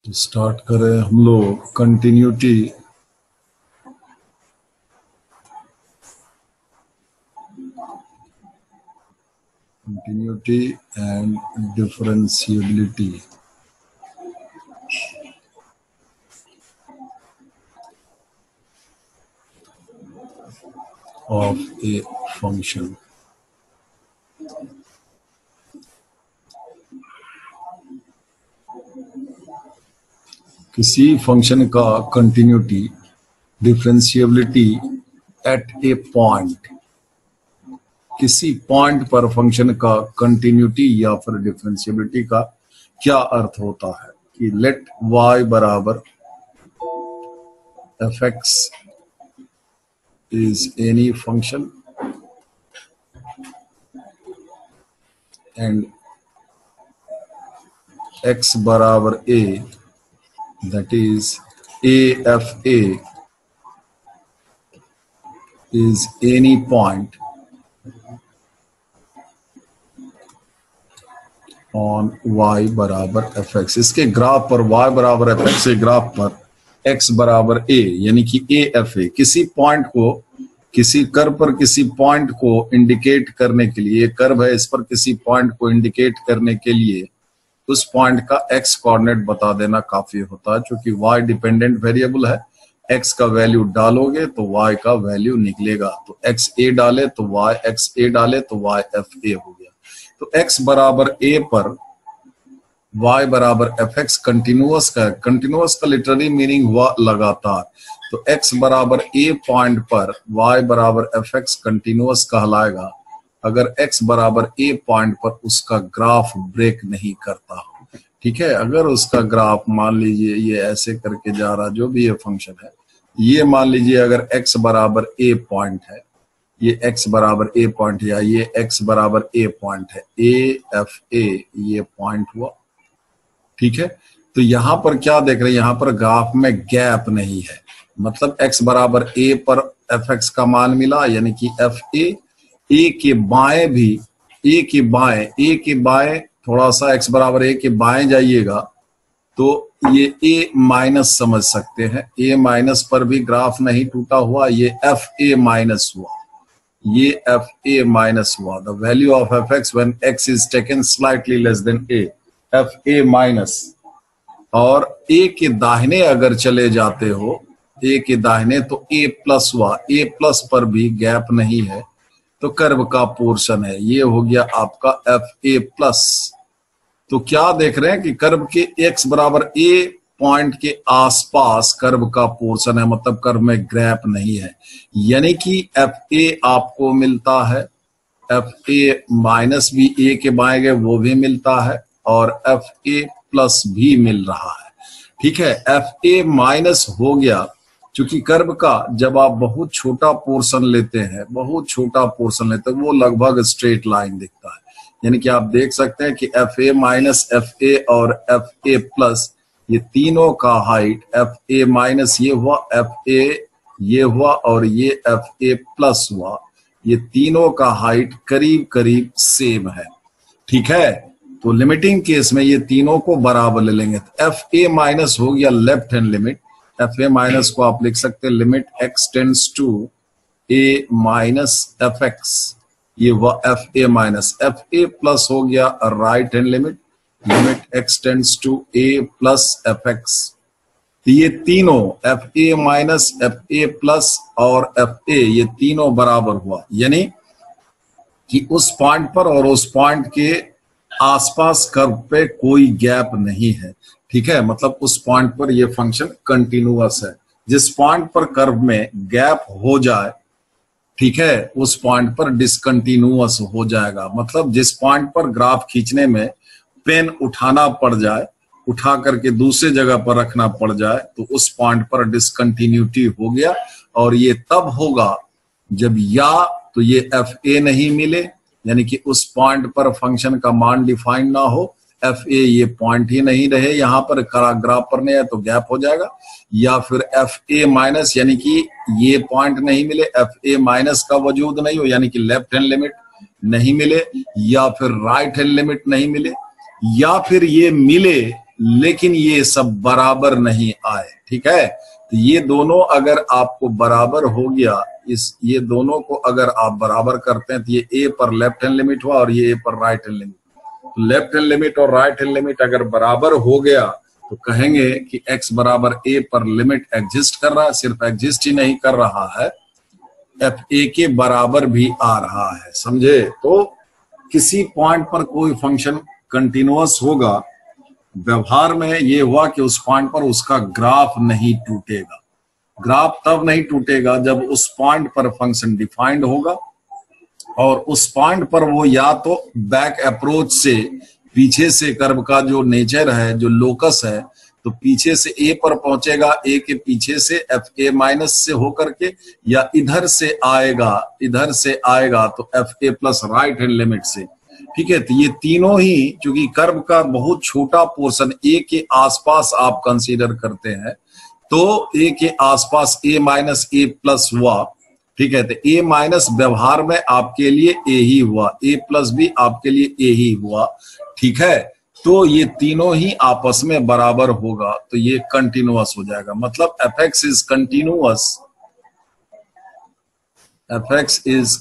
Start करें हम लोग continuity and differentiability of a function. किसी फंक्शन का कंटिन्यूटी डिफरेंशियबिलिटी एट ए पॉइंट, किसी पॉइंट पर फंक्शन का कंटिन्यूटी या फिर डिफरेंशियबिलिटी का क्या अर्थ होता है कि लेट y बराबर fx is any function and x बराबर a, that is AFA is any point on y बराबर fx। इसके ग्राफ पर y बराबर fx के ग्राफ पर x बराबर a यानी कि AFA किसी पॉइंट को, किसी कर्व पर किसी पॉइंट को इंडिकेट करने के लिए, कर्व है इस पर किसी पॉइंट को इंडिकेट करने के लिए उस पॉइंट का x कोऑर्डिनेट बता देना काफी होता है। क्योंकि y डिपेंडेंट वेरिएबल है, x का वैल्यू डालोगे तो y का वैल्यू निकलेगा। तो x a डाले तो y, x a डाले तो y f a हो गया। तो x बराबर a पर y बराबर fx कंटिन्यूअस का लिटरली मीनिंग हुआ लगातार। तो x बराबर a पॉइंट पर y बराबर fx कंटिन्यूअस कहलाएगा अगर x बराबर a पॉइंट पर उसका ग्राफ ब्रेक नहीं करता हो। ठीक है, अगर उसका ग्राफ मान लीजिए ये ऐसे करके जा रहा, जो भी ये फंक्शन है, ये मान लीजिए अगर x बराबर a पॉइंट है, ये x बराबर a पॉइंट या ये x बराबर a पॉइंट है, a f a ये पॉइंट हुआ। ठीक है, तो यहां पर क्या देख रहे हैं, यहां पर ग्राफ में गैप नहीं है, मतलब x बराबर a पर fx का मान मिला यानी कि f a के बाएं भी, a के बाएं थोड़ा सा x बराबर a के बाएं जाइएगा तो ये a माइनस समझ सकते हैं, a माइनस पर भी ग्राफ नहीं टूटा हुआ, ये f a माइनस हुआ, ये f a माइनस हुआ। The value of fx when x is taken slightly less than a, f a minus. और a के दाहिने अगर चले जाते हो, a के दाहिने तो a प्लस हुआ, a प्लस पर भी गैप नहीं है तो कर्व का पोर्शन है, ये हो गया आपका एफ ए प्लस। तो क्या देख रहे हैं कि कर्व के x बराबर a पॉइंट के आसपास कर्व का पोर्शन है, मतलब कर्व में गैप नहीं है, यानी कि एफ ए आपको मिलता है, एफ ए माइनस भी a के बाएं गए वो भी मिलता है और एफ ए प्लस भी मिल रहा है। ठीक है, एफ ए माइनस हो गया क्योंकि कर्व का जब आप बहुत छोटा पोर्शन लेते हैं, बहुत छोटा पोर्शन लेते हैं, वो लगभग स्ट्रेट लाइन दिखता है। यानी कि आप देख सकते हैं कि F A minus, F A और एफ ए प्लस, ये तीनों का हाइट, एफ ए माइनस ये हुआ, एफ ए ये हुआ और ये एफ ए प्लस हुआ, ये तीनों का हाइट करीब करीब सेम है। ठीक है, तो लिमिटिंग केस में ये तीनों को बराबर ले लेंगे। तो एफ ए माइनस हो गया left hand limit, F A minus को आप लिख सकते हैं limit x tends to a minus F X, ये हुआ F A minus. F A plus हो गया right hand limit, limit x tends to a plus F X. ये तीनों F A minus, F A plus और F A, ये तीनों बराबर हुआ, यानी कि उस पॉइंट पर और उस पॉइंट के आसपास कर्व पे कोई गैप नहीं है। ठीक है, मतलब उस पॉइंट पर ये फंक्शन कंटिन्यूअस है। जिस पॉइंट पर कर्व में गैप हो जाए, ठीक है, उस पॉइंट पर डिसकंटिन्यूअस हो जाएगा। मतलब जिस पॉइंट पर ग्राफ खींचने में पेन उठाना पड़ जाए, उठा करके दूसरे जगह पर रखना पड़ जाए, तो उस पॉइंट पर डिसकंटिन्यूटी हो गया। और ये तब होगा जब या तो ये एफ ए नहीं मिले, यानी कि उस पॉइंट पर फंक्शन का मान डिफाइन ना हो, एफ ए ये पॉइंट ही नहीं रहे, यहां पर ग्राफ पर नहीं है तो गैप हो जाएगा, या फिर एफ ए माइनस यानी कि ये पॉइंट नहीं मिले, एफ ए माइनस का वजूद नहीं हो यानी कि लेफ्ट हैंड लिमिट नहीं मिले, या फिर राइट हैंड लिमिट नहीं मिले, या फिर ये मिले लेकिन ये सब बराबर नहीं आए, ठीक है। तो ये दोनों अगर आपको बराबर हो गया, ये दोनों को अगर आप बराबर करते हैं तो ये ए पर लेफ्ट हैंड लिमिट हुआ और ये ए पर राइट हैंड लिमिट। तो लेफ्ट हैंड लिमिट और राइट हैंड लिमिट अगर बराबर हो गया तो कहेंगे कि x बराबर a पर लिमिट एग्जिस्ट कर रहा है। सिर्फ एग्जिस्ट ही नहीं कर रहा है, एफ ए के बराबर भी आ रहा है, समझे। तो किसी पॉइंट पर कोई फंक्शन कंटिन्यूअस होगा, व्यवहार में ये हुआ कि उस पॉइंट पर उसका ग्राफ नहीं टूटेगा। ग्राफ तब नहीं टूटेगा जब उस पॉइंट पर फंक्शन डिफाइंड होगा और उस पॉइंट पर वो या तो बैक अप्रोच से, पीछे से कर्व का जो नेचर है, जो लोकस है, तो पीछे से ए पर पहुंचेगा, ए के पीछे से एफ ए माइनस से होकर के, या इधर से आएगा तो एफ ए प्लस राइट हैंड लिमिट से, ठीक है। तो ये तीनों ही, चूंकि कर्व का बहुत छोटा पोर्शन ए के आसपास आप कंसीडर करते हैं, तो ए के आसपास ए माइनस ए प्लस हुआ, ठीक है। तो ए माइनस व्यवहार में आपके लिए ए ही हुआ, ए प्लस भी आपके लिए ए ही हुआ, ठीक है। तो ये तीनों ही आपस में बराबर होगा तो ये कंटिन्यूअस हो जाएगा। मतलब F X is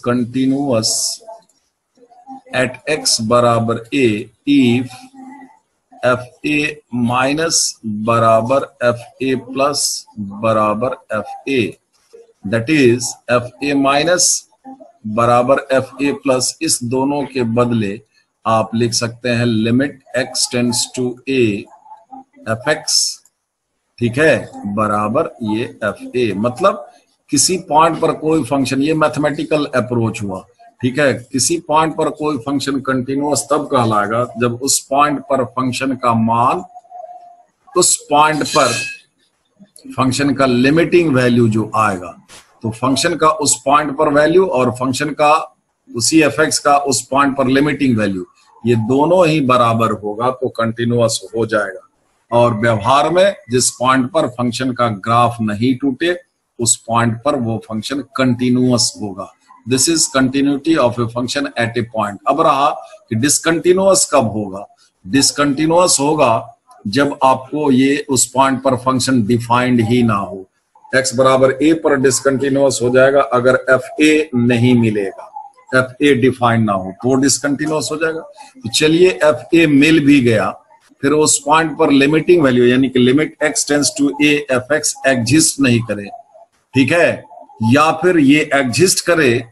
continuous at X बराबर A if F A minus बराबर एफ ए प्लस बराबर F A, that is F A minus बराबर एफ ए प्लस, इस दोनों के बदले आप लिख सकते हैं limit x tends to a F X, ठीक है, बराबर ये एफ ए। मतलब किसी पॉइंट पर कोई फंक्शन, ये मैथमेटिकल अप्रोच हुआ, ठीक है। किसी पॉइंट पर कोई फंक्शन कंटिन्यूअस तब कहलाएगा जब उस पॉइंट पर फंक्शन का मान, उस पॉइंट पर फंक्शन का लिमिटिंग वैल्यू जो आएगा, तो फंक्शन का उस पॉइंट पर वैल्यू और फंक्शन का, उसी एफ एक्स का उस पॉइंट पर लिमिटिंग वैल्यू, ये दोनों ही बराबर होगा तो कंटिन्यूअस हो जाएगा। और व्यवहार में जिस पॉइंट पर फंक्शन का ग्राफ नहीं टूटे, उस पॉइंट पर वो फंक्शन कंटिन्यूअस होगा। This is continuity of a function at A point. अब रहा कि डिसकंटिन्यूअस कब होगा। डिसकंटिन्यूअस होगा जब आपको ये उस पॉइंट पर फंक्शन डिफाइंड ही ना हो। x बराबर a पर डिसकंटिन्यूअस हो जाएगा अगर एफ ए नहीं मिलेगा, एफ ए डिफाइंड ना हो तो डिसकंटिन्यूअस हो जाएगा। तो चलिए एफ ए मिल भी गया, फिर उस पॉइंट पर लिमिटिंग वैल्यू यानी कि limit x tends to a F X exist नहीं करे, ठीक है, या फिर ये एग्जिस्ट करे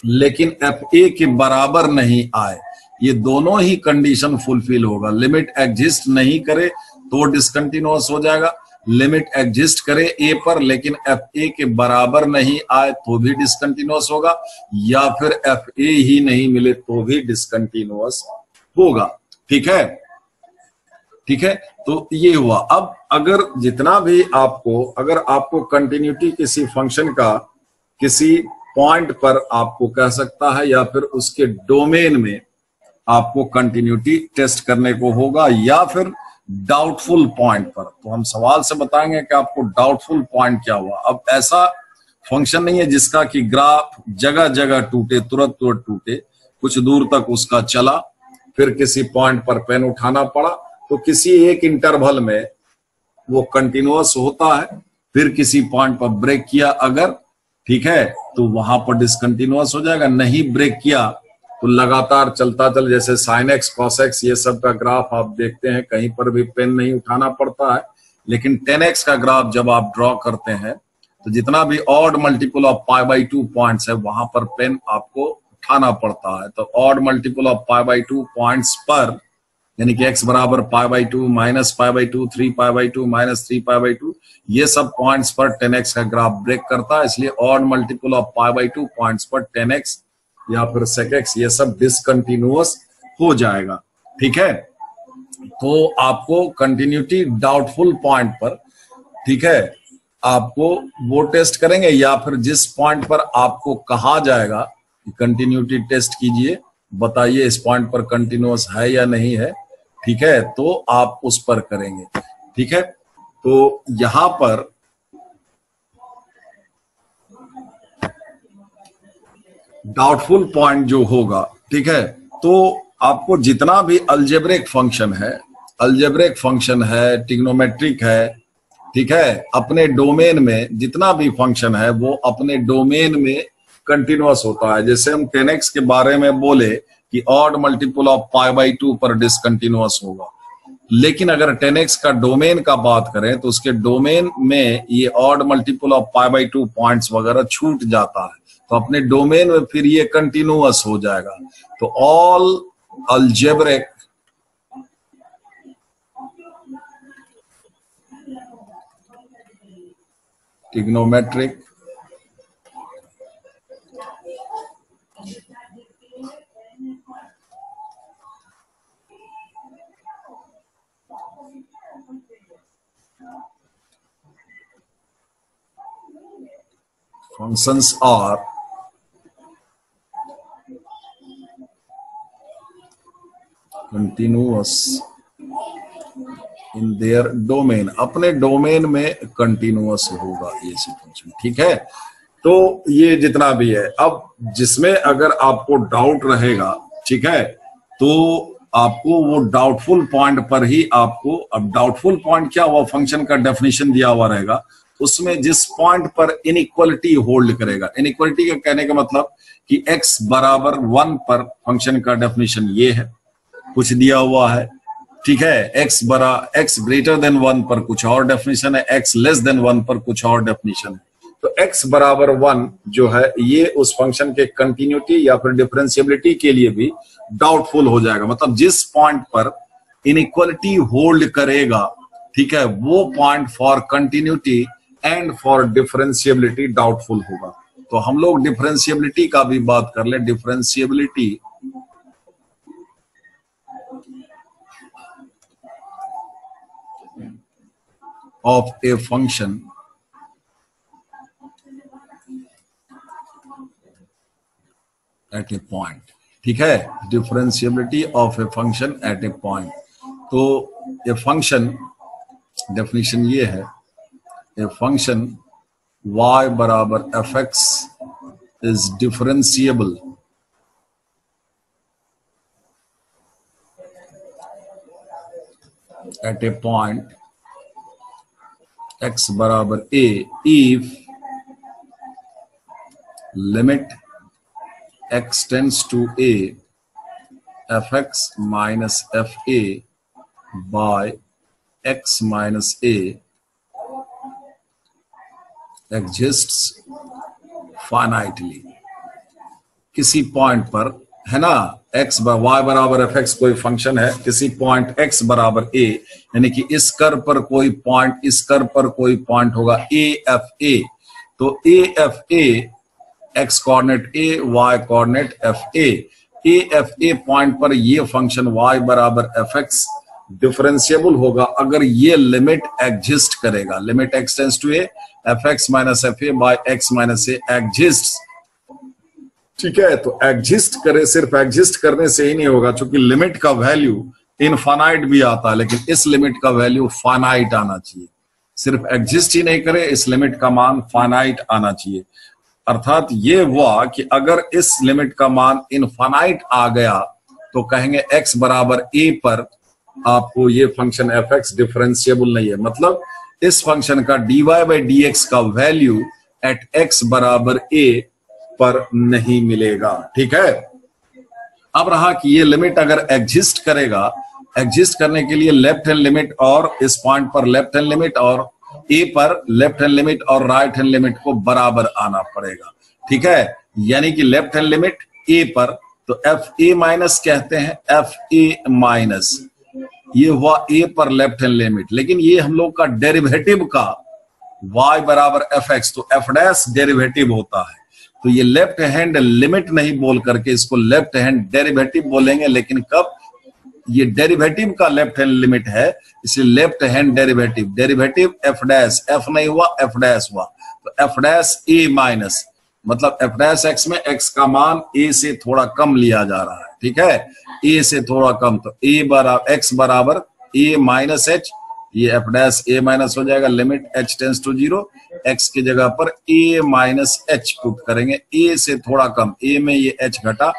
लेकिन एफ ए के बराबर नहीं आए, ये दोनों ही कंडीशन फुलफिल होगा। लिमिट एग्जिस्ट नहीं करे तो डिसकंटिन्यूअस हो जाएगा, लिमिट एग्जिस्ट करे ए पर लेकिन एफ ए के बराबर नहीं आए तो भी डिसकंटिन्यूअस होगा, या फिर एफ ए ही नहीं मिले तो भी डिसकंटिन्यूअस होगा, ठीक है, ठीक है। तो ये हुआ। अब अगर जितना भी आपको, अगर आपको कंटिन्यूटी किसी फंक्शन का किसी पॉइंट पर आपको कह सकता है या फिर उसके डोमेन में आपको कंटिन्यूटी टेस्ट करने को होगा, या फिर डाउटफुल पॉइंट पर, तो हम सवाल से बताएंगे कि आपको डाउटफुल पॉइंट क्या हुआ। अब ऐसा फंक्शन नहीं है जिसका कि ग्राफ जगह जगह टूटे, तुरंत टूटे, कुछ दूर तक उसका चला, फिर किसी पॉइंट पर पेन उठाना पड़ा, तो किसी एक इंटरवल में वो कंटिन्यूअस होता है, फिर किसी पॉइंट पर ब्रेक किया अगर, ठीक है, तो वहां पर डिसकंटिन्यूअस हो जाएगा। नहीं ब्रेक किया तो लगातार चलता चल, जैसे साइन एक्स कॉस एक्स ये सब का ग्राफ आप देखते हैं, कहीं पर भी पेन नहीं उठाना पड़ता है। लेकिन 10x का ग्राफ जब आप ड्रॉ करते हैं तो जितना भी odd multiple of pi by 2 points है वहां पर पेन आपको उठाना पड़ता है। तो odd multiple of pi by 2 points पर, यानी कि x बराबर pi by 2 minus pi by 2, 3 pi by 2 minus 3 pi by 2, ये सब पॉइंट्स पर 10x का ग्राफ ब्रेक करता है। इसलिए odd multiple of pi by 2 points पर 10x या फिर sec x ये सब डिसकंटिन्यूअस हो जाएगा, ठीक है। तो आपको कंटिन्यूटी डाउटफुल पॉइंट पर, ठीक है, आपको वो टेस्ट करेंगे, या फिर जिस पॉइंट पर आपको कहा जाएगा कि कंटिन्यूटी टेस्ट कीजिए, बताइए इस पॉइंट पर कंटिन्यूअस है या नहीं है, ठीक है, तो आप उस पर करेंगे, ठीक है। तो यहां पर डाउटफुल पॉइंट जो होगा, ठीक है, तो आपको जितना भी अलजेब्रिक फंक्शन है, अलजेब्रिक फंक्शन है, ट्रिग्नोमेट्रिक है, ठीक है, अपने डोमेन में जितना भी फंक्शन है वो अपने डोमेन में कंटिन्यूअस होता है। जैसे हम 10x के बारे में बोले कि ऑड मल्टीपल ऑफ π/2 पर डिसकंटिन्यूअस होगा, लेकिन अगर 10x का डोमेन का बात करें तो उसके डोमेन में ये ऑड मल्टीपल ऑफ π/2 पॉइंट्स वगैरह छूट जाता है, तो अपने डोमेन में फिर ये कंटिन्यूअस हो जाएगा। तो all algebraic trigonometric functions are continuous in their domain, अपने डोमेन में कंटिन्यूअस होगा ये फंक्शन, ठीक है। तो ये जितना भी है, अब जिसमें अगर आपको डाउट रहेगा, ठीक है, तो आपको वो डाउटफुल पॉइंट पर ही आपको, अब डाउटफुल पॉइंट क्या हुआ, फंक्शन का डेफिनेशन दिया हुआ रहेगा, उसमें जिस पॉइंट पर इनइक्वालिटी होल्ड करेगा, इनइक्वालिटी का कहने का मतलब कि x बराबर 1 पर फंक्शन का डेफिनेशन ये है, कुछ दिया हुआ है, ठीक है, x ग्रेटर देन 1 पर कुछ और डेफिनेशन है, x लेस देन 1 पर कुछ और डेफिनेशन है। तो x बराबर 1 जो है ये उस फंक्शन के कंटिन्यूटी या फिर डिफरेंशिएबिलिटी के लिए भी डाउटफुल हो जाएगा। मतलब जिस पॉइंट पर इनइक्वालिटी होल्ड करेगा, ठीक है, वो point for continuity and for differentiability doubtful होगा। तो हम लोग डिफरेंशिएबिलिटी का भी बात कर ले। Differentiability of a function at A point, ठीक है, differentiability of a function at A point. तो ए फंक्शन डेफिनेशन ये है, ए फंक्शन y बराबर fx is differentiable at a point x बराबर a if limit x tends to a fx minus fa by x minus a exists finitely। किसी point पर, है ना, y बराबर fx कोई फंक्शन है, किसी पॉइंट x बराबर a, यानी कि इस कर्व पर कोई पॉइंट, इस कर्व पर कोई पॉइंट होगा AFA। तो AFA x coordinate a, y coordinate FA, AFA point पर ये फंक्शन y बराबर fx डिफरेंशिएबल होगा अगर ये लिमिट एग्जिस्ट करेगा। Limit x tends to a fx minus fa by x minus a exist, ठीक है। तो एग्जिस्ट करे, सिर्फ एग्जिस्ट करने से ही नहीं होगा, क्योंकि लिमिट का वैल्यू इनफाइनाइट भी आता है, लेकिन इस लिमिट का वैल्यू फाइनाइट आना चाहिए। सिर्फ एग्जिस्ट ही नहीं करे, इस लिमिट का मान फाइनाइट आना चाहिए। अर्थात ये हुआ कि अगर इस लिमिट का मान इनफाइनाइट आ गया तो कहेंगे x बराबर a पर आपको ये फंक्शन fx डिफरेंशिएबल नहीं है। मतलब इस फंक्शन का dy बाई dx का वैल्यू एट x बराबर a पर नहीं मिलेगा, ठीक है। अब रहा कि ये लिमिट अगर एग्जिस्ट करेगा, एग्जिस्ट करने के लिए लेफ्ट हैंड लिमिट और इस पॉइंट पर लेफ्ट हैंड लिमिट और a पर लेफ्ट हैंड लिमिट और राइट हैंड लिमिट को बराबर आना पड़ेगा, ठीक है। यानी कि लेफ्ट हैंड लिमिट a पर, तो fa माइनस कहते हैं, fa माइनस ये हुआ a पर लेफ्ट हैंड लिमिट, लेकिन ये हम लोग का डेरिवेटिव का y बराबर fx, तो f डैश डेरिवेटिव होता है। तो ये लेफ्ट हैंड लिमिट नहीं बोल करके इसको लेफ्ट हैंड डेरिवेटिव बोलेंगे, लेकिन कब, ये डेरिवेटिव का लेफ्ट हैंड लिमिट है, इसलिए left hand derivative, derivative f dash, f नहीं हुआ f डैश हुआ, तो f डैश a माइनस, मतलब f डैश x में x का मान a से थोड़ा कम लिया जा रहा है, ठीक है, a से थोड़ा कम, तो a बराबर x बराबर a माइनस h, ये f डैश a माइनस हो जाएगा, limit h tends to 0, x की जगह पर a माइनस h पुट करेंगे, a से थोड़ा कम, a में ये h घटा,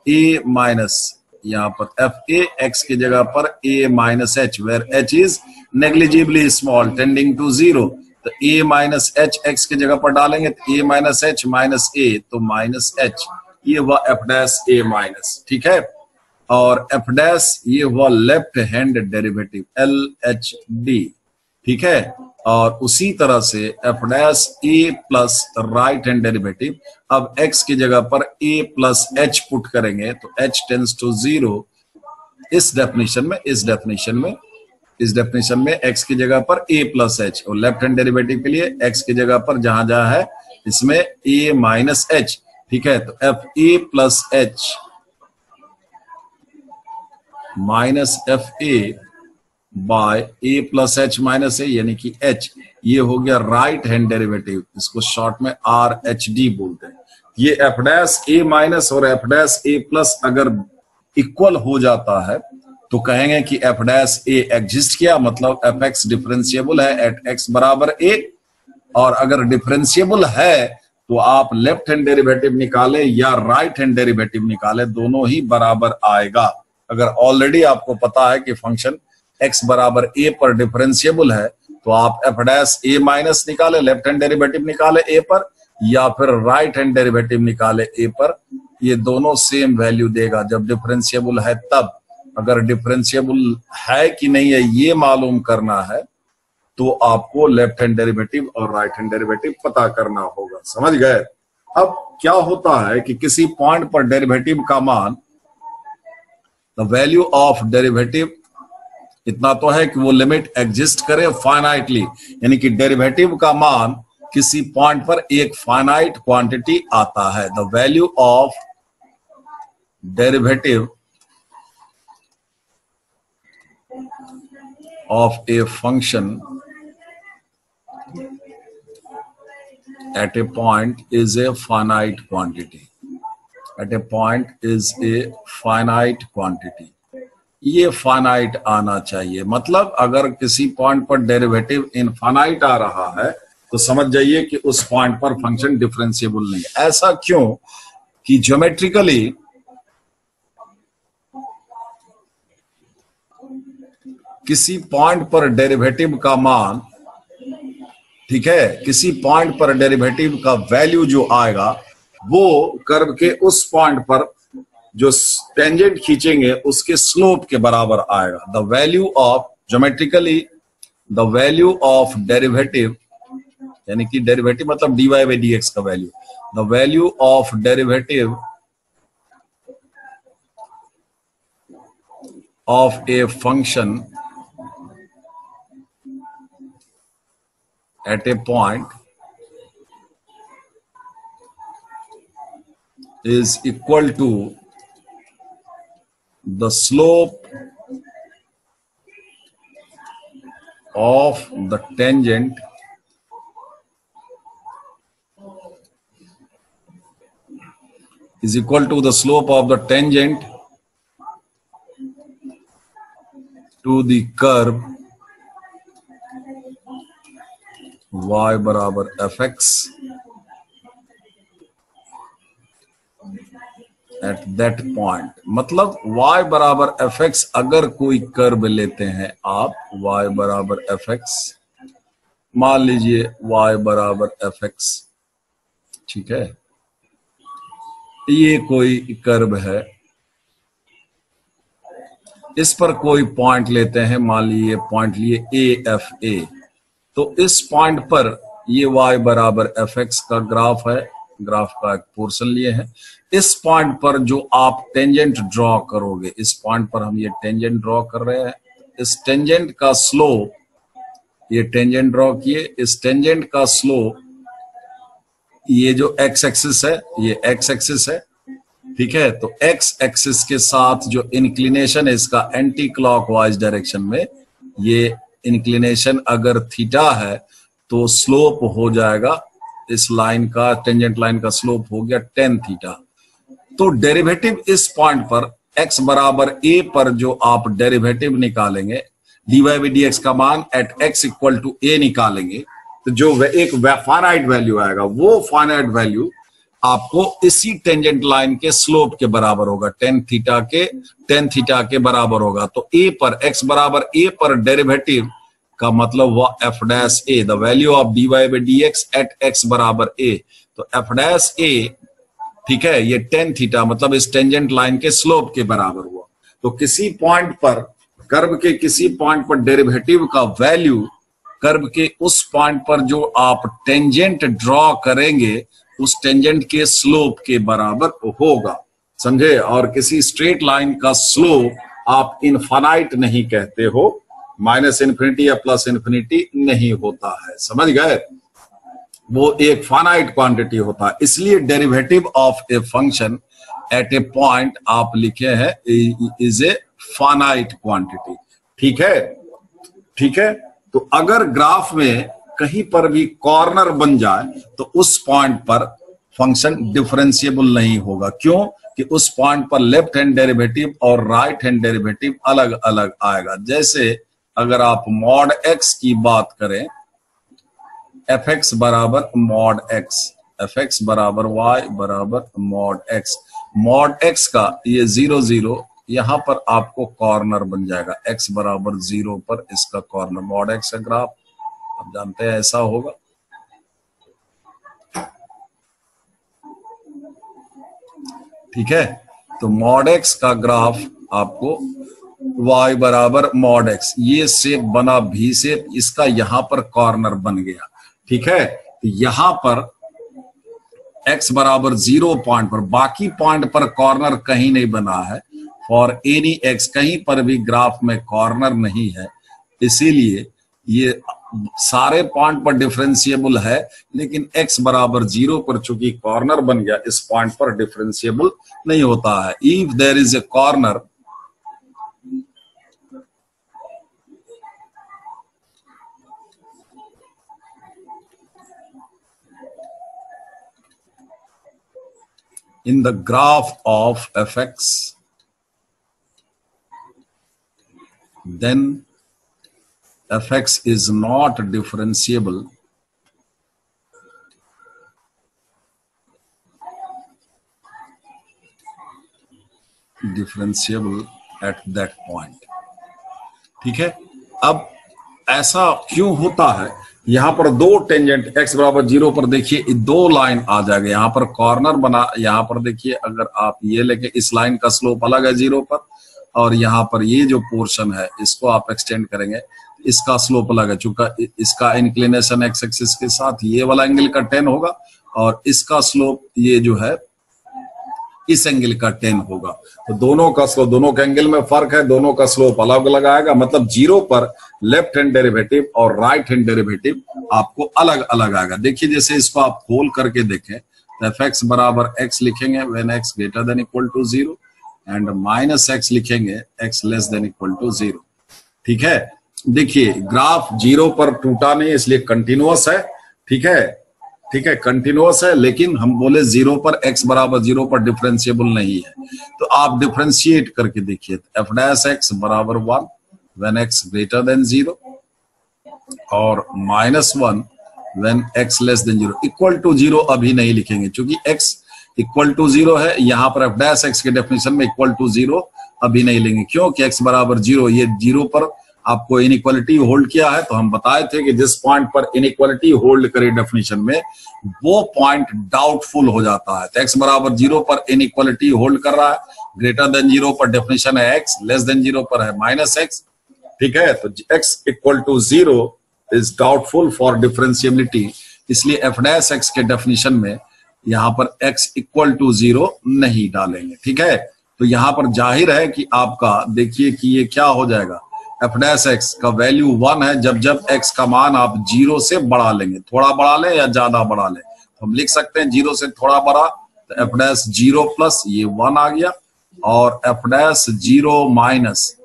a माइनस यहाँ पर एफ ए एक्स की जगह पर A minus H, where H is negligibly small tending to zero. तो ए माइनस एच एक्स की जगह पर डालेंगे तो ए माइनस एच माइनस ए, तो माइनस एच, ये हुआ एफ डैश ए माइनस, ठीक है। और एफ डैश ये हुआ left hand derivative L H D, ठीक है। और उसी तरह से F dash a plus right hand derivative, अब एक्स की जगह पर ए प्लस एच पुट करेंगे तो एच टेंड्स टू जीरो। इस डेफिनेशन में एक्स की जगह पर ए प्लस एच, और लेफ्ट हैंड डेरिवेटिव के लिए एक्स की जगह पर जहां जहां है इसमें ए माइनस एच, ठीक है। तो f A plus h minus F a by a plus h minus a, यानी कि एच, ये हो गया राइट हैंड डेरिवेटिव, इसको शॉर्ट में आर एच डी बोलते हैं। ये एफ डैश ए माइनस और एफ डैश ए प्लस अगर इक्वल हो जाता है तो कहेंगे कि एफ डैश ए एग्जिस्ट किया, मतलब एफ एक्स डिफरेंशिएबल है एट एक्स बराबर ए। और अगर डिफरेंशिएबल है तो आप लेफ्ट हैंड डेरिवेटिव निकाले या राइट हैंड डेरिवेटिव निकाले, दोनों ही बराबर आएगा। अगर ऑलरेडी आपको पता है कि फंक्शन x बराबर a पर डिफरेंशिएबल है तो आप एफ डैश ए माइनस निकाले, लेफ्ट हैंड डेरिवेटिव निकाले a पर, या फिर राइट हैंड डेरिवेटिव निकाले a पर, ये दोनों सेम वैल्यू देगा जब डिफरेंशिएबल है तब। अगर डिफरेंशिएबल है कि नहीं है ये मालूम करना है तो आपको लेफ्ट हैंड डेरिवेटिव और राइट हैंड डेरिवेटिव पता करना होगा, समझ गए। अब क्या होता है कि किसी पॉइंट पर डेरिवेटिव का मान, द वैल्यू ऑफ डेरिवेटिव, इतना तो है कि वो लिमिट एग्जिस्ट करे फाइनाइटली, यानी कि डेरिवेटिव का मान किसी पॉइंट पर एक फाइनाइट क्वांटिटी आता है। The value of derivative of a function at a point is a finite quantity. At a point is a finite quantity. ये फाइनाइट आना चाहिए, मतलब अगर किसी पॉइंट पर डेरिवेटिव इनफाइनाइट आ रहा है तो समझ जाइए कि उस पॉइंट पर फंक्शन डिफरेंशिएबल नहीं है। ऐसा क्यों कि ज्योमेट्रिकली किसी पॉइंट पर डेरिवेटिव का मान, ठीक है, किसी पॉइंट पर डेरिवेटिव का वैल्यू जो आएगा वो कर्व के उस पॉइंट पर जो टेंजेंट खींचेंगे उसके स्लोप के बराबर आएगा। The value of, geometrically the value of derivative, यानी कि डेरिवेटिव मतलब dy बाई dx का value, the value of derivative of a function at a point is equal to the slope of the tangent is equal to the slope of the tangent to the curve y बराबर F x at that point. मतलब y बराबर F x, अगर कोई curve लेते हैं आप y बराबर F x, मान लीजिए y बराबर एफ एक्स, ठीक है, ये कोई कर्व है, इस पर कोई पॉइंट लेते हैं, मान लीजिए पॉइंट लिए ए एफ ए, तो इस पॉइंट पर ये y बराबर एफ एक्स का ग्राफ है, ग्राफ का एक पोर्शन लिए हैं। इस पॉइंट पर जो आप टेंजेंट ड्रॉ करोगे, इस पॉइंट पर हम ये टेंजेंट ड्रॉ कर रहे हैं, इस टेंजेंट का स्लोप, ये टेंजेंट ड्रॉ किए, इस टेंजेंट का स्लोप, ये जो एक्स एक्सिस है ये एक्स एक्सिस है, ठीक है। तो एक्स एक्सिस के साथ जो इंक्लिनेशन है इसका एंटी क्लॉकवाइज डायरेक्शन में, ये इंक्लिनेशन अगर थीटा है तो स्लोप हो जाएगा इस लाइन का, टेंजेंट लाइन का स्लोप हो गया tan थीटा। तो डेरिवेटिव इस पॉइंट पर x बराबर a पर जो आप डेरिवेटिव निकालेंगे, dy बाई dx का मान at x equal to a निकालेंगे, तो जो एक फाइनाइट वैल्यू आएगा, वो फाइनाइट वैल्यू आपको इसी टेंजेंट लाइन के स्लोप के बराबर होगा, टेन थीटा के बराबर होगा। तो ए पर एक्स बराबर ए पर डेरिवेटिव का मतलब हुआ F dash A, the value of D Y by D X at X बराबर ए। तो एफ डैश ए, ठीक है, ये टेन थीटा मतलब इस टेंजेंट लाइन के स्लोप के बराबर हुआ। तो किसी पॉइंट पर, कर्व के किसी पॉइंट पर डेरिवेटिव का वैल्यू कर्व के उस पॉइंट पर जो आप टेंजेंट ड्रॉ करेंगे उस टेंजेंट के स्लोप के बराबर होगा, समझे। और किसी स्ट्रेट लाइन का स्लोप आप इनफाइनाइट नहीं कहते हो, माइनस इन्फिनिटी या प्लस इन्फिनिटी नहीं होता है, समझ गए। वो एक फाइनाइट क्वांटिटी होता है। इसलिए derivative of a function at A point आप लिखे हैं इज ए फाइनाइट क्वांटिटी, ठीक है, ठीक है। तो अगर ग्राफ में कहीं पर भी कॉर्नर बन जाए तो उस पॉइंट पर फंक्शन डिफरेंशिएबल नहीं होगा। क्यों? कि उस पॉइंट पर लेफ्ट हैंड डेरिवेटिव और राइट हैंड डेरिवेटिव अलग अलग आएगा। जैसे अगर आप मॉड एक्स की बात करें, एफ एक्स बराबर मॉड एक्स, एफ एक्स बराबर वाई बराबर मॉड एक्स का ये 0 0 यहां पर आपको कॉर्नर बन जाएगा, एक्स बराबर 0 पर इसका कॉर्नर, मॉड एक्स का ग्राफ आप जानते हैं ऐसा होगा। ठीक है, तो मॉड एक्स का ग्राफ आपको y बराबर मॉड एक्स, ये शेप बना भी शेप, इसका यहां पर कॉर्नर बन गया, ठीक है। तो यहां पर x बराबर 0 पॉइंट पर, बाकी पॉइंट पर कॉर्नर कहीं नहीं बना है। फॉर एनी x कहीं पर भी ग्राफ में कॉर्नर नहीं है, इसीलिए ये सारे पॉइंट पर डिफरेंशिएबल है, लेकिन x बराबर 0 पर चूंकि कॉर्नर बन गया इस पॉइंट पर डिफरेंशिएबल नहीं होता है। If there is a corner in the graph of fx, then fx is not differentiable at that point, ठीक है। अब ऐसा क्यों होता है? यहां पर दो टेंजेंट x बराबर 0 पर देखिए दो लाइन आ जाएगा, यहां पर कॉर्नर बना, यहां पर देखिए अगर आप ये लेके इस लाइन का स्लोप अलग है 0 पर, और यहाँ पर ये जो पोर्शन है इसको आप एक्सटेंड करेंगे, इसका स्लोप अलग है, चूंकि इसका इंक्लिनेशन एक्स एक्सिस के साथ ये वाला एंगल का 10 होगा और इसका स्लोप ये जो है इस एंगल का 10 होगा। तो दोनों का स्लोप, दोनों के एंगल में फर्क है, दोनों का स्लोप अलग अलग आएगा। मतलब 0 पर लेफ्ट हैंड डेरिवेटिव और राइट हैंड डेरिवेटिव आपको अलग अलग आएगा। देखिए जैसे इसको आप खोल करके देखें तो एफ एक्स बराबर एक्स लिखेंगे when x greater than equal to 0 and minus x लिखेंगे x less than equal to 0, ठीक है। देखिए ग्राफ 0 पर टूटा नहीं, इसलिए कंटिन्यूअस है, ठीक है, ठीक है, कंटिन्यूअस है। लेकिन हम बोले 0 पर x बराबर 0 पर डिफरेंशिएबल नहीं है, तो आप डिफरेंशिएट करके देखिए, एफ डैश एक्स बराबर 1 व्हेन x ग्रेटर देन 0 और -1 when x less than 0। Equal to 0 अभी नहीं लिखेंगे क्योंकि x इक्वल टू 0 है, यहां पर एफ डैश एक्स के डेफिनेशन में इक्वल टू 0 अभी नहीं लेंगे। क्यों? कि x बराबर 0, ये 0 पर आपको इनइक्वालिटी होल्ड किया है। तो हम बताए थे कि जिस पॉइंट पर इनइक्वालिटी होल्ड करे डेफिनेशन में, वो पॉइंट डाउटफुल हो जाता है। तो x बराबर 0 पर इनइक्वालिटी होल्ड कर रहा है, ग्रेटर देन 0 पर डेफिनेशन है x, लेस देन 0 पर है -x, ठीक है। तो x equal to 0 is doubtful for differentiability, इसलिए एफ डैश एक्स के डेफिनेशन में यहां पर x इक्वल टू 0 नहीं डालेंगे, ठीक है। तो यहां पर जाहिर है कि आपका देखिए कि ये क्या हो जाएगा, एफ डैश एक्स का वैल्यू 1 है जब जब x का मान आप 0 से बढ़ा लेंगे, थोड़ा बढ़ा लें या ज्यादा बढ़ा लें, तो हम लिख सकते हैं 0 से थोड़ा बढ़ा तो एफ डैश 0 प्लस ये 1 आ गया, और एफ डैश 0 माइनस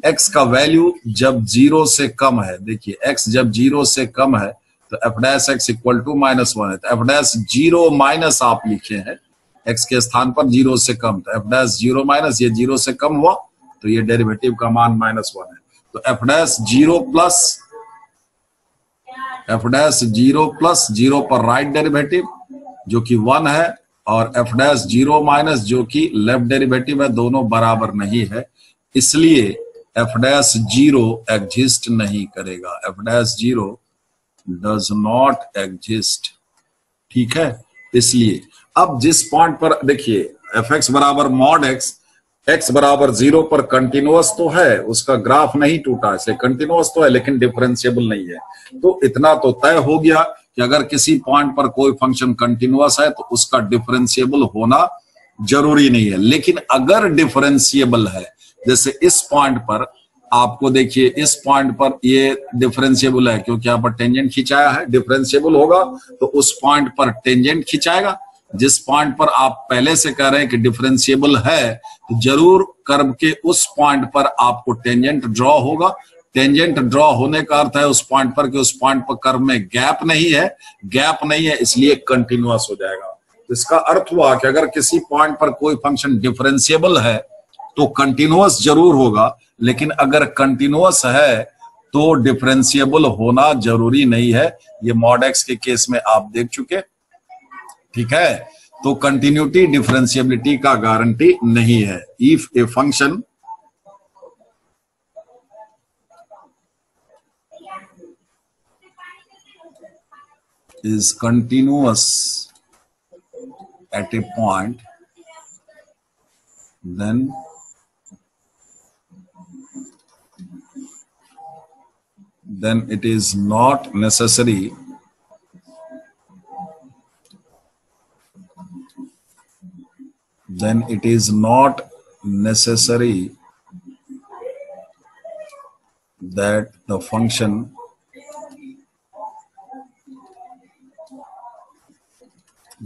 x का वैल्यू जब 0 से कम है, देखिए x जब 0 से कम है तो f dash x equal to -1 है। तो एफ डैश 0 माइनस आप लिखे हैं x के स्थान पर 0 से कम, तो एफ डैश 0 माइनस ये 0 से कम हुआ तो ये डेरिवेटिव का मान -1 है। तो एफ डैश 0 प्लस 0 पर राइट डेरिवेटिव जो कि 1 है, और एफ डैश जीरो माइनस, जो कि लेफ्ट डेरिवेटिव है, दोनों बराबर नहीं है, इसलिए एफ डैश जीरो एग्जिस्ट नहीं करेगा। F dash zero does not exist, ठीक है। इसलिए अब जिस पॉइंट पर देखिए एफ एक्स बराबर मॉड एक्स, एक्स बराबर जीरो पर कंटिन्यूअस तो है, उसका ग्राफ नहीं टूटा, इसलिए कंटिन्यूअस तो है लेकिन डिफरेंशिएबल नहीं है। तो इतना तो तय हो गया कि अगर किसी पॉइंट पर कोई फंक्शन कंटिन्यूअस है तो उसका डिफरेंशिएबल होना जरूरी नहीं है। लेकिन अगर डिफरेंशिएबल है, जैसे इस पॉइंट पर आपको देखिए, इस पॉइंट पर ये डिफरेंशिएबल है क्योंकि यहाँ पर टेंजेंट खिंचाया है, डिफरेंशिएबल होगा तो उस पॉइंट पर टेंजेंट खिंचाएगा। जिस पॉइंट पर आप पहले से कह रहे हैं कि डिफरेंशिएबल है, तो जरूर कर्व के उस पॉइंट पर आपको टेंजेंट ड्रॉ होगा। टेंजेंट ड्रॉ होने का अर्थ है उस पॉइंट पर कि उस पॉइंट पर कर्व में गैप नहीं है, गैप नहीं है इसलिए कंटिन्यूअस हो जाएगा। इसका अर्थ हुआ कि अगर किसी पॉइंट पर कोई फंक्शन डिफरेंशिएबल है तो कंटिन्यूअस जरूर होगा, लेकिन अगर कंटिन्यूअस है तो डिफरेंशिएबल होना जरूरी नहीं है। ये मॉड एक्स के केस में आप देख चुके, ठीक है। तो कंटिन्यूटी डिफरेंशिएबिलिटी का गारंटी नहीं है। If a function is continuous at a point, then it is not necessary that the function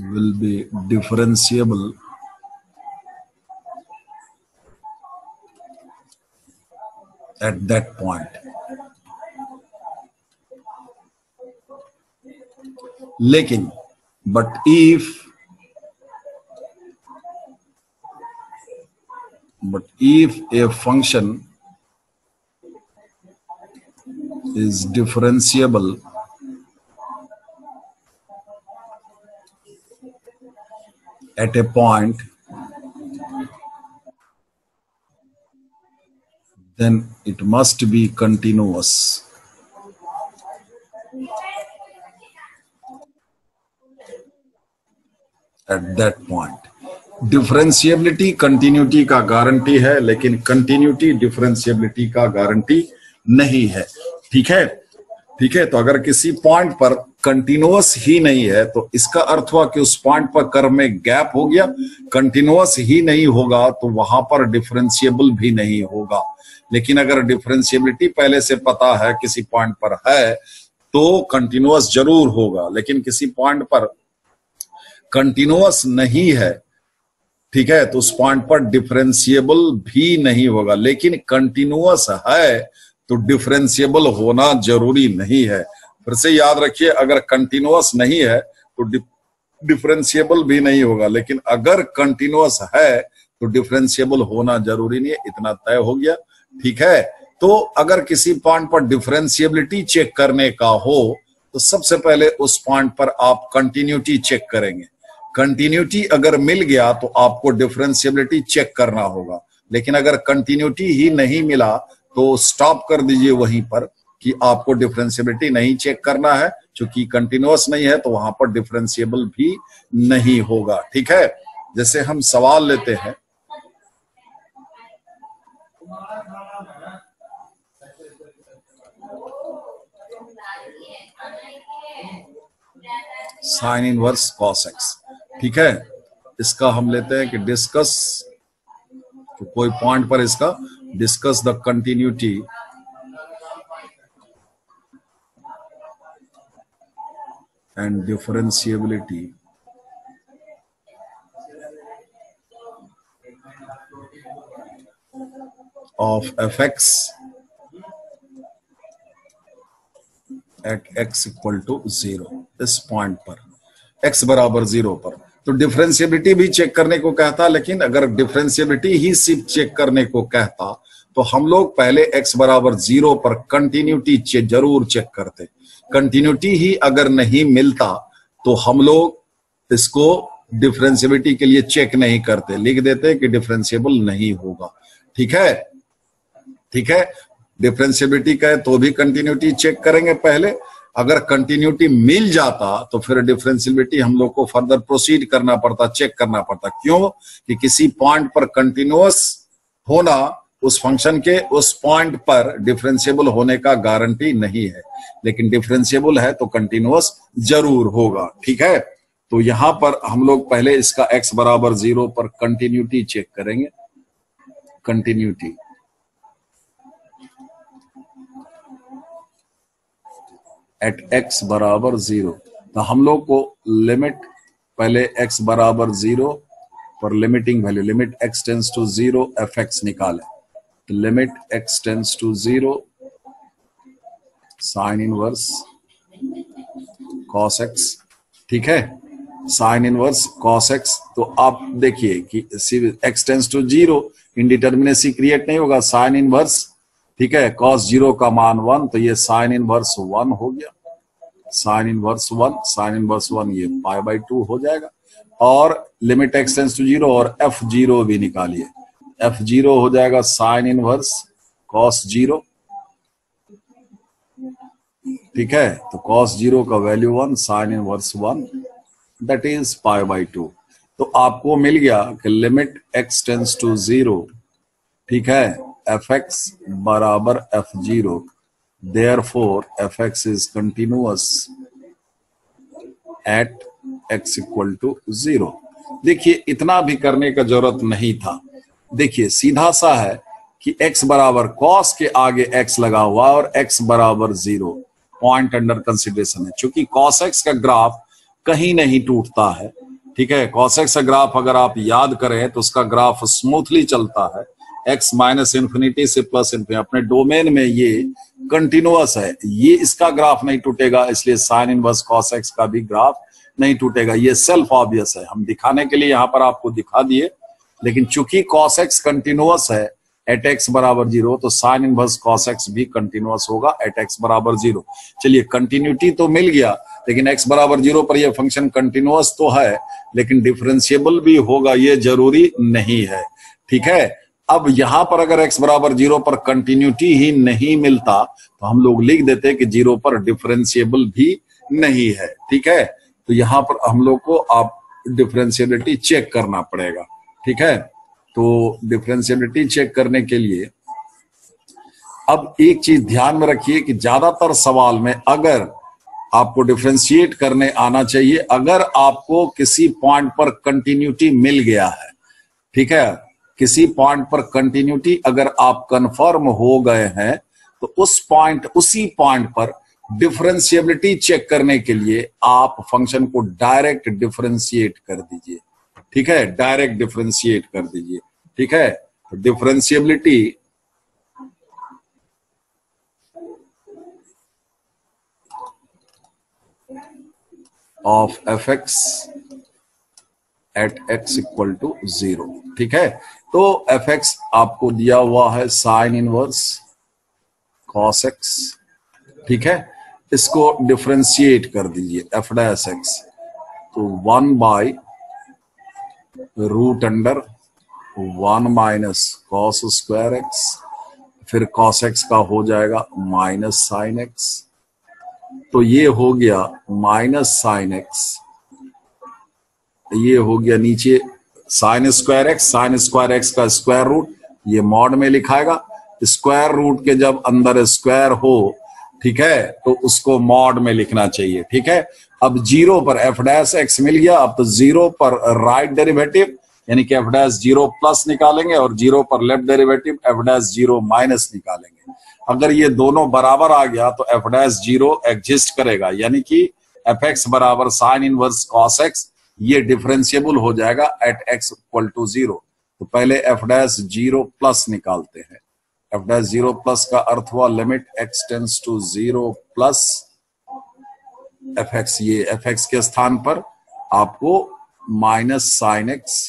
will be differentiable at that point. लेकिन but if a function is differentiable at a point, then it must be continuous at that point. Differentiability continuity का guarantee है, लेकिन continuity differentiability का guarantee नहीं है, ठीक है। ठीक है, तो अगर किसी पॉइंट पर कंटिन्यूअस ही नहीं है तो इसका अर्थ हुआ कि उस पॉइंट पर कर्व में गैप हो गया। कंटिन्यूअस ही नहीं होगा तो वहां पर डिफरेंशिएबल भी नहीं होगा। लेकिन अगर डिफरेंशिएबिलिटी पहले से पता है किसी पॉइंट पर है तो कंटिन्यूअस जरूर होगा। लेकिन किसी पॉइंट पर कंटिन्यूअस नहीं है, ठीक है, तो उस पॉइंट पर डिफरेंशिएबल भी नहीं होगा। लेकिन कंटिन्यूअस है तो डिफरेंशिएबल होना जरूरी नहीं है। फिर से याद रखिए, अगर कंटिन्यूअस नहीं है तो डिफरेंशिएबल भी नहीं होगा, लेकिन अगर कंटिन्यूअस है तो डिफरेंशिएबल होना जरूरी नहीं है। इतना तय हो गया, ठीक है। तो अगर किसी पॉइंट पर डिफरेंशिएबिलिटी चेक करने का हो तो सबसे पहले उस पॉइंट पर आप कंटिन्यूटी चेक करेंगे। कंटिन्यूटी अगर मिल गया तो आपको डिफरेंशिएबिलिटी चेक करना होगा। लेकिन अगर कंटिन्यूटी ही नहीं मिला तो स्टॉप कर दीजिए वहीं पर कि आपको डिफरेंशिएबिलिटी नहीं चेक करना है, क्योंकि कंटिन्यूअस नहीं है तो वहां पर डिफरेंशिएबल भी नहीं होगा, ठीक है। जैसे हम सवाल लेते हैं, साइन इनवर्स कॉस एक्स, ठीक है। इसका हम लेते हैं कि डिस्कस, तो कोई पॉइंट पर इसका discuss the continuity and differentiability of f x at x equal to 0। इस पॉइंट पर x बराबर 0 पर तो डिफरेंशिएबिलिटी भी चेक करने को कहता, लेकिन अगर डिफरेंशिएबिलिटी ही सिर्फ चेक करने को कहता तो हम लोग पहले x बराबर 0 पर कंटिन्यूटी जरूर चेक करते। कंटिन्यूटी ही अगर नहीं मिलता तो हम लोग इसको डिफरेंशियबिलिटी के लिए चेक नहीं करते, लिख देते कि डिफरेंशिएबल नहीं होगा। ठीक है, ठीक है। डिफरेंशियबिलिटी का है तो भी कंटिन्यूटी चेक करेंगे पहले, अगर कंटिन्यूटी मिल जाता तो फिर डिफरेंशियबिलिटी हम लोग को फर्दर प्रोसीड करना पड़ता, चेक करना पड़ता। क्यों? कि किसी पॉइंट पर कंटिन्यूअस होना उस फंक्शन के उस पॉइंट पर डिफरेंशिएबल होने का गारंटी नहीं है, लेकिन डिफरेंशिएबल है तो कंटिन्यूअस जरूर होगा। ठीक है, तो यहां पर हम लोग पहले इसका x बराबर 0 पर कंटिन्यूटी चेक करेंगे। कंटिन्यूटी एट x बराबर 0, तो हम लोग को लिमिट पहले x बराबर 0 पर limiting value limit x tends to 0 fx निकाले, तो limit x tends to 0 sine inverse cos x। ठीक है, साइन इनवर्स cos x। तो आप देखिए कि x tends to 0 indeterminacy create नहीं होगा, साइन इनवर्स, ठीक है, cos 0 का मान 1, तो ये साइन इनवर्स 1 हो गया, साइन इनवर्स 1, साइन इनवर्स 1 ये π/2 हो जाएगा। और लिमिट x टेंस टू 0 और f0 भी निकालिए, f0 हो जाएगा साइन इनवर्स cos 0। ठीक है, तो cos 0 का value 1, sine inverse 1 that is π/2। तो आपको मिल गया कि लिमिट x टेंस टू 0, ठीक है, fx बराबर f0, therefore fx is continuous at x equal to 0। देखिए इतना भी करने का जरूरत नहीं था, देखिए सीधा सा है कि x बराबर cos के आगे x लगा हुआ और x बराबर 0, पॉइंट अंडर कंसिडरेशन है। चूंकि cos x का ग्राफ कहीं नहीं टूटता है, ठीक है, cos x का ग्राफ अगर आप याद करें तो उसका ग्राफ स्मूथली चलता है, x माइनस इंफिनिटी से प्लस इंफिनिटी, अपने डोमेन में ये कंटिन्यूअस है, ये इसका ग्राफ नहीं टूटेगा, इसलिए साइन इनवर्स cos x का भी ग्राफ नहीं टूटेगा। ये सेल्फ ऑब्वियस है, हम दिखाने के लिए यहां पर आपको दिखा दिए, लेकिन चूंकि cos x कंटिन्यूअस है एट x बराबर 0, तो साइन इनवर्स cos x भी कंटिन्यूअस होगा एट x बराबर 0। चलिए कंटिन्यूटी तो मिल गया, लेकिन x बराबर 0 पर यह फंक्शन कंटिन्यूअस तो है, लेकिन डिफरेंशिएबल भी होगा ये जरूरी नहीं है। ठीक है, अब यहां पर अगर x बराबर 0 पर कंटिन्यूटी ही नहीं मिलता तो हम लोग लिख देते कि 0 पर डिफरेंशिएबल भी नहीं है। ठीक है, तो यहां पर हम लोग को आप डिफरेंशिएबिलिटी चेक करना पड़ेगा। ठीक है, तो डिफरेंशिएबिलिटी चेक करने के लिए अब एक चीज ध्यान में रखिए कि ज्यादातर सवाल में अगर आपको डिफरेंशिएट करने आना चाहिए, अगर आपको किसी पॉइंट पर कंटिन्यूटी मिल गया है, ठीक है, किसी पॉइंट पर कंटिन्यूटी अगर आप कंफर्म हो गए हैं, तो उसी पॉइंट पर डिफरेंशिएबिलिटी चेक करने के लिए आप फंक्शन को डायरेक्ट डिफरेंशिएट कर दीजिए। ठीक है, डायरेक्ट डिफरेंशिएट कर दीजिए। ठीक है, तो differentiability of fx at x equal to 0। ठीक है, तो fx आपको दिया हुआ है साइन इनवर्स cos x। ठीक है, इसको डिफरेंशिएट कर दीजिए f डैश x, तो 1 by root under 1 minus cos square x, फिर cos x का हो जाएगा माइनस साइन x, तो ये हो गया माइनस साइन x, ये हो गया नीचे साइन स्क्वायर x का स्क्वायर रूट, ये मॉड में लिखाएगा, स्क्वायर रूट के जब अंदर स्क्वायर हो, ठीक है, तो उसको मॉड में लिखना चाहिए। ठीक है, अब 0 पर f डैश x मिल गया, अब तो 0 पर राइट डेरिवेटिव यानी कि f डैश 0 प्लस निकालेंगे और 0 पर left derivative f dash 0 minus निकालेंगे। अगर ये दोनों बराबर आ गया तो f डैश 0 एग्जिस्ट करेगा, यानी कि fx बराबर साइन इनवर्स cos x, ये डिफरेंशिएबल हो जाएगा एट x इक्वल टू 0। तो पहले f डैश 0 प्लस निकालते हैं, f डैश 0 प्लस का अर्थ हुआ limit x tends to 0 plus fx, ये fx के स्थान पर आपको minus sine x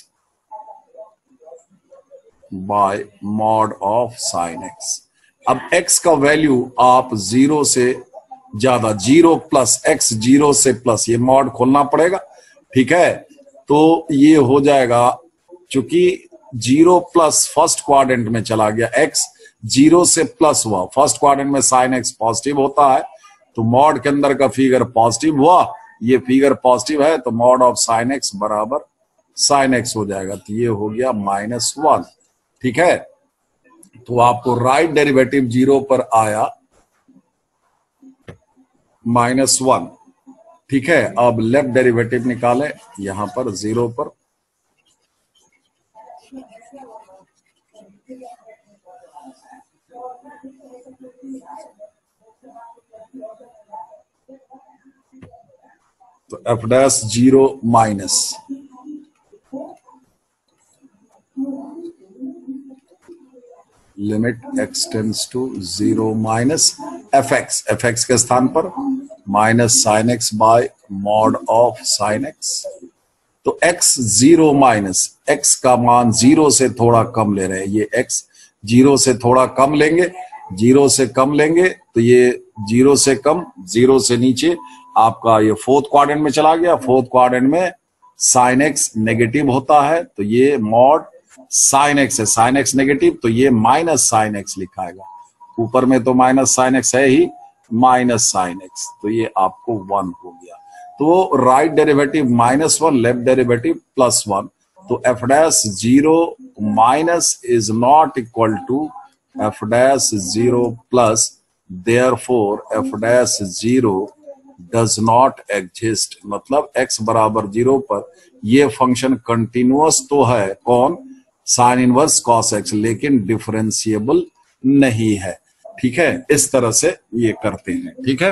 by mod of sine x। अब x का वैल्यू आप 0 से ज्यादा, 0 प्लस x 0 से प्लस, ये मॉड खोलना पड़ेगा। ठीक है, तो ये हो जाएगा, चूंकि 0 प्लस फर्स्ट क्वाड्रेंट में चला गया, x 0 से प्लस हुआ, फर्स्ट क्वाड्रेंट में sin x पॉजिटिव होता है, तो मॉड के अंदर का फिगर पॉजिटिव हुआ, ये फिगर पॉजिटिव है, तो मॉड ऑफ sin x बराबर sin x हो जाएगा, तो ये हो गया -1। ठीक है, तो आपको राइट डेरिवेटिव 0 पर आया -1। ठीक है, अब लेफ्ट डेरिवेटिव निकालें यहां पर 0 पर, तो f dash 0 minus limit x tends to 0 minus fx के स्थान पर minus sin x by mod of sin x। तो x 0 माइनस x का मान 0 से थोड़ा कम ले रहे हैं, ये x 0 से थोड़ा कम लेंगे, 0 से कम लेंगे तो ये 0 से कम, 0 से नीचे आपका ये फोर्थ क्वाड्रेंट में चला गया, फोर्थ क्वाड्रेंट में sin x नेगेटिव होता है, तो ये मॉड sin x है, sin x नेगेटिव, तो ये माइनस sin x लिखाएगा, ऊपर में तो माइनस sin x है ही, माइनस sin x, तो ये आपको 1 हो गया। तो राइट डेरिवेटिव -1, लेफ्ट डेरिवेटिव +1, तो f dash 0 minus is not equal to f dash 0 plus, therefore f dash 0 does not exist, मतलब x बराबर 0 पर ये फंक्शन कंटिन्यूअस तो है, कौन, साइन इनवर्स कॉस x, लेकिन डिफरेंशिएबल नहीं है। ठीक है, इस तरह से ये करते हैं। ठीक है,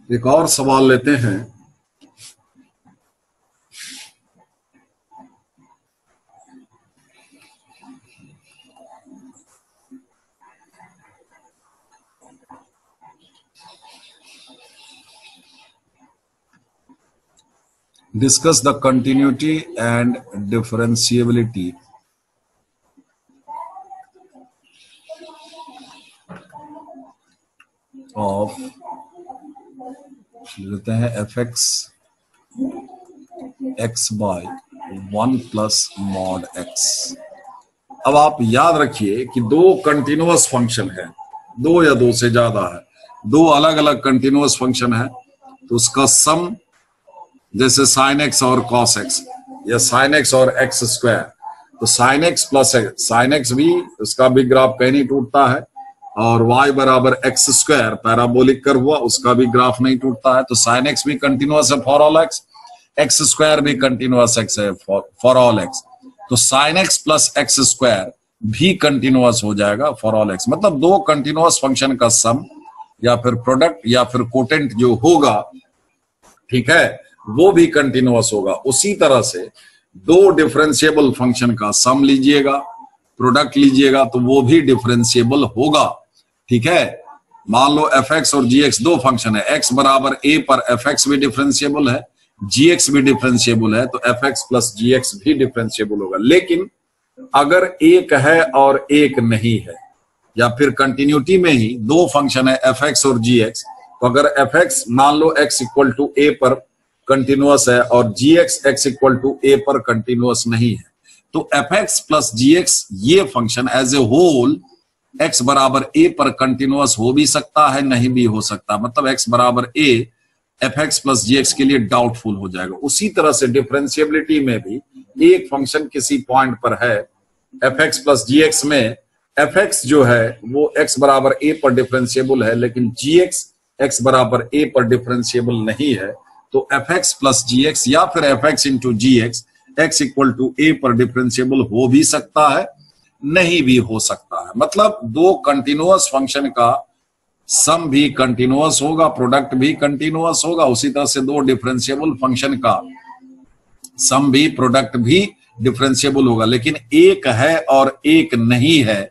एक और सवाल लेते हैं। Discuss the continuity and differentiability of, लेते हैं fx x by 1 plus mod x। अब आप याद रखिए कि दो कंटिन्यूअस फंक्शन है, दो या दो से ज्यादा है, दो अलग अलग कंटिन्यूअस फंक्शन है, तो उसका सम, जैसे sin x और cos x या sin x और x स्क्वायर, तो sin x plus sin x भी, उसका भी ग्राफ कहीं नहीं टूटता है, और y बराबर x स्क्वायर पैराबोलिक कर्व हुआ, उसका भी ग्राफ नहीं टूटता है, तो sin x भी कंटिन्यूअस है for all x, x square भी कंटिन्यूअस x है फॉर ऑल x, तो sin x plus x square भी कंटिन्यूअस हो जाएगा फॉर ऑल x। मतलब दो कंटिन्यूअस फंक्शन का सम या फिर प्रोडक्ट या फिर कोटेंट जो होगा, ठीक है, वो भी कंटिन्यूअस होगा। उसी तरह से दो डिफरेंशिएबल फंक्शन का सम लीजिएगा, प्रोडक्ट लीजिएगा, तो वो भी डिफरेंशिएबल होगा। ठीक है, मान लो fx और gx दो फंक्शन है, x बराबर a पर fx भी डिफरेंशिएबल है, gx भी डिफरेंशिएबल है, तो fx प्लस gx भी डिफरेंशिएबल होगा। लेकिन अगर एक है और एक नहीं है, या फिर कंटिन्यूटी में ही दो फंक्शन है fx और gx, तो अगर fx मान लो x इक्वल टू a पर कंटिन्यूअस है और gx x equal to a पर कंटिन्यूअस नहीं है, तो fx प्लस gx ये function as a whole x बराबर a पर कंटिन्यूअस हो भी सकता है, नहीं भी हो सकता, मतलब x बराबर a fx प्लस gx के लिए डाउटफुल हो जाएगा। उसी तरह से डिफरेंशिएबिलिटी में भी एक फंक्शन किसी पॉइंट पर है fx प्लस gx में fx जो है वो x बराबर a पर डिफरेंशिएबल है, लेकिन gx x बराबर a पर डिफरेंशिएबल नहीं है, तो fx प्लस gx या फिर fx into gx x equal to a पर डिफरेंशिएबल हो भी सकता है, नहीं भी हो सकता है। मतलब दो कंटिन्यूअस फंक्शन का सम भी कंटिन्यूअस होगा, प्रोडक्ट भी कंटिन्यूअस होगा, उसी तरह से दो डिफरेंशिएबल फंक्शन का सम भी, प्रोडक्ट भी डिफरेंशिएबल होगा, लेकिन एक है और एक नहीं है,